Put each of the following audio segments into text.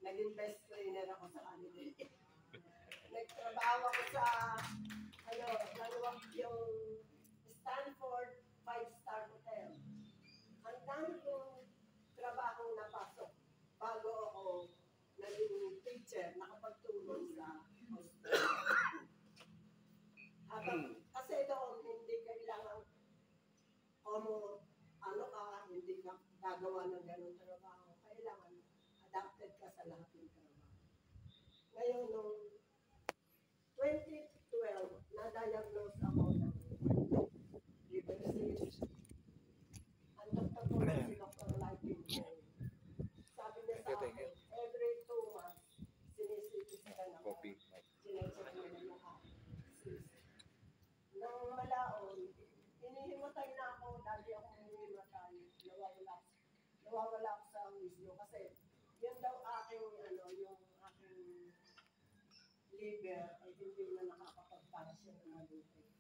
naging best trainer ako sa kanila. Nagtrabaho ako sa, yung Stanford 5-star hotel. Ang dami kong trabaho napasok bago ako naging teacher, nakapagtulong sa Australia. Kasi doon, hindi kailangan hindi ka gagawa ng ganun trabaho. Kailangan adapted ka sa lahat ng trabaho. Ngayon, noong 2012, na-diagnose ako ng liver cyst. Ang doktor ko si Dr. Lightning. Sabi niya sa akin, every 2 months, sinisitiskan ako. Sinecheck niya na lahat. Nang malaon, hinihimatay na ako, dati ako hinihimatay, nawawala ako sa wisyo kasi yun daw aking, yung aking liver ay hindi na nakakapag-function ng mabuti.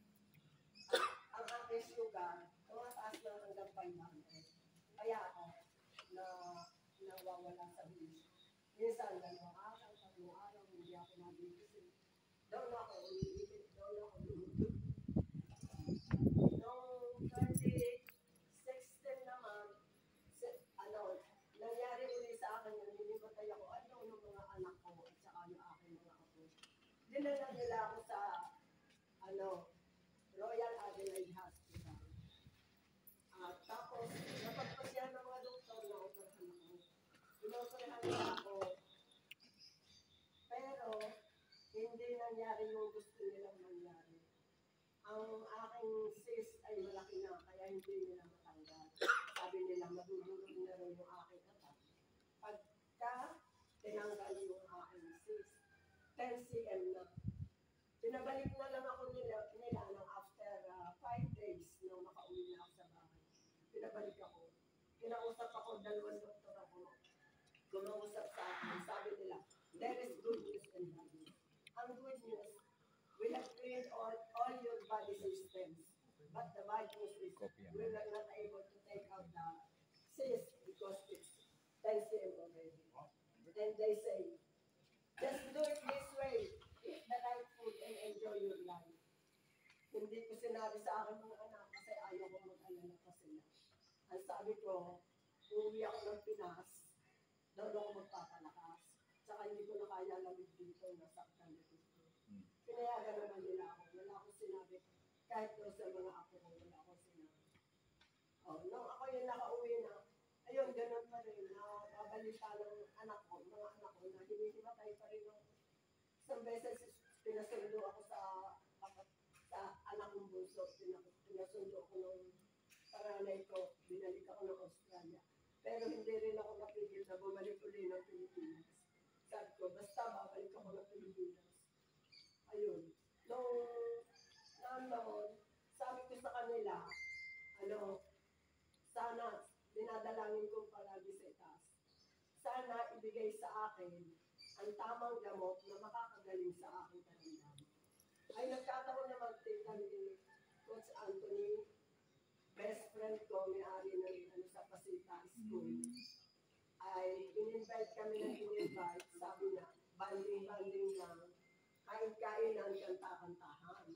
Ang aking sugar, tumataas na hanggang 500. Kaya ako, nawawala sa wisyo. Minsan, 2 araw, 3 araw, hindi ako nabigising. Doon ako ulitin, doon ako lumutod. Noong 2016 naman, nangyari uli sa akin yung hinimatay ako, ng mga anak ko at saka yung aking mga apo. Dinala nila ako sa, Royal Adelaide Hospital. Tapos, napagpasya ng mga doktor na operahan ako. Inoperahan nila ako, pero hindi nangyari yung gusto nilang mangyari. Ang aking cyst ay malaki na, kaya hindi nila matanggal. Sabi nila, madudulog na rin yung aking atak. Pagka tinanggal yung aking cyst, 10 cm na. Pinabalik na lang ako nila nang after 5 days nung makauwi na ako sa bahay. Pinabalik ako. Kinausap ako, 2 doktor ako. Kumausap sa akin, sabi nila, there is good news and bad news. Ang good news, we have cleared all your body systems. But the bad news is we were not able to take out the cyst because it's 10 cm already. And they say, just do it this way. Eat the right food and enjoy your life. Hindi ko sinabi sa akin mga anak kasi ayaw ko mag-alala pa sila. Ang sabi ko, uuwi ako ng Pinas, doon ako magpapalakas. Saka hindi ko na kaya lamig dito, nasaktan dito. Pinayagan naman nila ako. Wala akong sinabi. Kahit doon sa mga apo ko, wala akong sinabi. Nung ako yung nakauwi na, ayun, ganun pa rin. Nababalita ng anak ko, mga anak ko, na hinihimatay pa rin ako. Isang beses, pinasundo ako sa anak kong bunso. Pinasundo ako ng paranay ko. Binalik ako ng Australia. Pero hindi rin ako napigil na bumalik ulit ng Pilipinas. Sabi ko, basta babalik ako ng Pilipinas. Ayun. Sabi ko sa kanila, sana, dinadalangin ko palagi sa itaas. Sana ibigay sa akin ang tamang gamot na makakagaling sa aking karamdaman. Ay nagkataon naman tita ni Coach Anthony, best friend ko, may-ari ng sa Pasita School. Ay in-invite kami ng in-invite, sabi niya, banding-banding lang, kain-kainan, kanta-kantahan.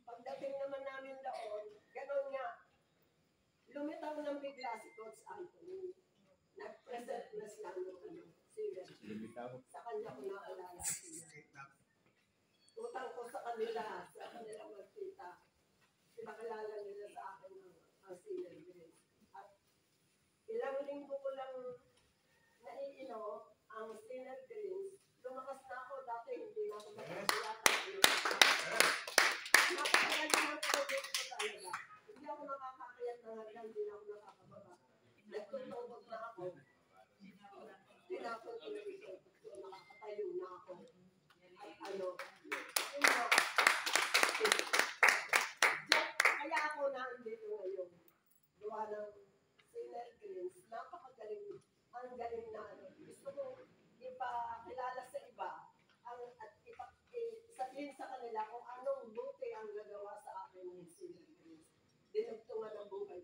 Pagdating naman namin doon, gano'n nga, lumitaw ng bigla si Coach Anthony. Nag-present na siya ng singer. Sa kanya ko naalala siya. Utang ko sa kanila magkita. Pinakilala nila sa akin ang singer Grace. At ilang linggo ko lang naiinom ang singer Grace. Lumakas na ako, dati hindi na ako makakilata. Napakagaling ang project ko talaga. Hindi ako nakakakayat ng hanggang, hindi na ako nakakababa. Nagtutubog na ako. Tinapon ko na ito. Nakakatayo na ako. At kaya ako nandito ngayon. Gawa ng singer Grace. Napakagaling. Ang galing na gusto ko ipakilala sa iba at sabihin sa kanila kung anong buti ang gagawa sa akin ng singer Grace. Dinugtungan ang buhay